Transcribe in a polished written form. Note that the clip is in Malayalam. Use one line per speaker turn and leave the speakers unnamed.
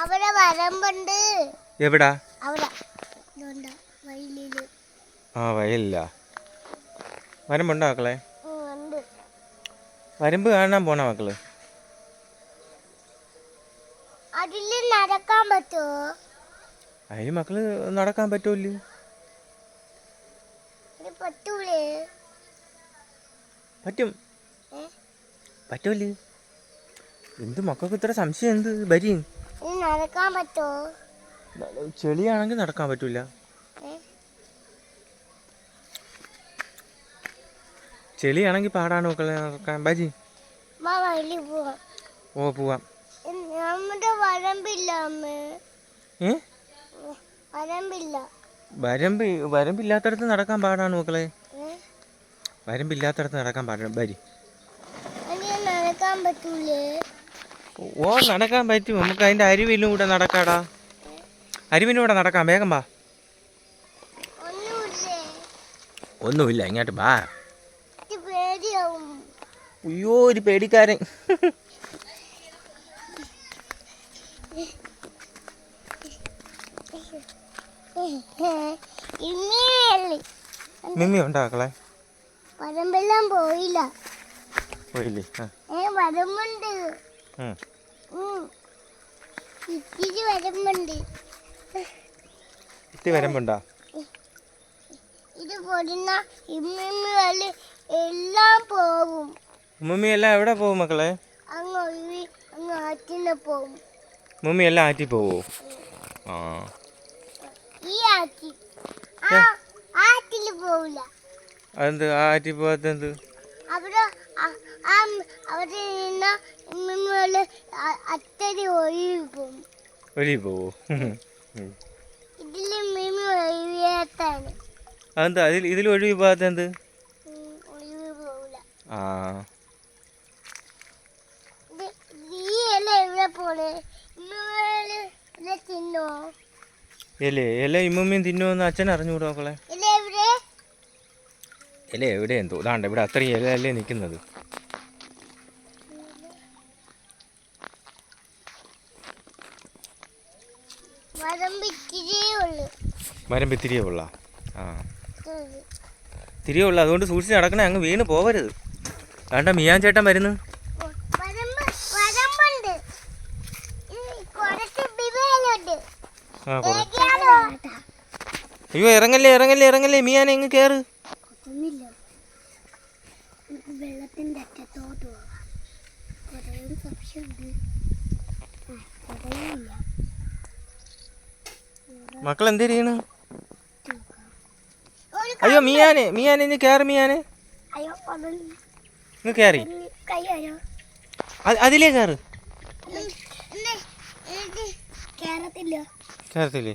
അവിടെ വരമ്പുണ്ട്.
എവിടാ?
അവിടെ വയലില്.
ആ വയലില്ല. വരമ്പുണ്ടോ മക്കളെ? വരമ്പ് കാണാൻ പോണ മക്കള്?
അതില് നടക്കാൻ പറ്റുമോ?
അതിന് മക്കള് നടക്കാൻ പറ്റൂല്ലേ?
പറ്റൂലേ?
പറ്റും. പറ്റൂല്ലേ? എന്ത് മക്കൾക്ക് ഇത്ര സംശയം? എന്ത് ബരി
നടക്കാൻ പറ്റുമോ?
ചെളിയാണെങ്കിൽ നടക്കാൻ പറ്റൂല. ചെളിയാണെങ്കിൽ പാടാണ് മക്കളെ നടക്കാൻ. ബരി ഓ പോവാം.
നമ്മുടെ വരമ്പില്ല.
വരമ്പില്ലാത്തടത്ത് നടക്കാൻ പാടാണ് മക്കളെ. വരമ്പില്ലാത്തടത്ത് നടക്കാൻ പാടാണ്. ബരി
നടക്കാൻ പറ്റൂലേ?
ഓ നടക്കാൻ പറ്റും. നമുക്ക് അതിൻ്റെ അരുവിലും കൂടെ നടക്കാടാ. അരുവിനൂടെ നടക്കാം. വേഗം വാ. ഒന്നുമില്ല, ഇങ്ങോട്ട് വാ. അയ്യോ ഒരു പേടിക്കാരൻ. മിമ്മി ഉണ്ടോ മക്കളെ?
വരമ്പെല്ലാം പോയില്ല.
പോയില്ലേ?
വരമ്പുണ്ട്. ഇത്തിരി വരമ്പുണ്ട്.
ഇത്തി വരമ്പുണ്ടോ?
ഇത് പൊടുന്ന ഇമ്മി എല്ലാം പോകും.
ഉമ്മി എല്ലാം എവിടെ പോകും മക്കളെ?
അങ്ങ് ആറ്റിന് പോകും.
മമ്മി എല്ലാം ആറ്റി പോവോ? ആ
ഈ ആറ്റി ആറ്റില് പോവില്ല.
അതെന്ത് ആറ്റി പോവാത്തെന്ത്?
അവിടെ അവിടെ നിന്ന് അത്തരി ഒഴുകി പോകും.
ഒഴുകി പോവോ?
ഇതില് മിമി ഒഴുകിയാത്താണ്.
അതെന്താ ഇതിൽ ഒഴുകി പോവാത്തെന്ത്?
ഒഴുകി പോവില്ല.
ആ
ഈ ഇല എവിടെ പോണേ? തിന്നോ?
ഇല ഇമ്മമ്മയും തിന്നുമെന്ന് അച്ഛൻ അറിഞ്ഞുകൂടാ മക്കളെ. ഇല എവിടെ എന്തോ ഇതാണ്ട് ഇവിടെ അത്രയും ഇല അല്ലേ നിൽക്കുന്നത്. മരം തിരികെ ഉള്ള ആ തിരികെ ഉള്ള അതുകൊണ്ട് സൂക്ഷിച്ച് നടക്കണേ. അങ്ങ് വീണ് പോവരുത്. വേണ്ട മിയാൻ ചേട്ടൻ വരുന്നു. അയ്യോ ഇറങ്ങല്ലേ ഇറങ്ങല്ലേ ഇറങ്ങല്ലേ മിയാനെ ഇങ്ങ് കേറ്.
വെള്ളത്തിന്റെ അറ്റത്തോട്ട്
മക്കൾ എന്ത് ചെയ്യണ്? അയ്യോ മിയാനെ ഇന്ന് കേറ്. മിയാനെ ഇങ്ങ് കേറി. അതിലേ കേറ്. കേറത്തില്ലേ?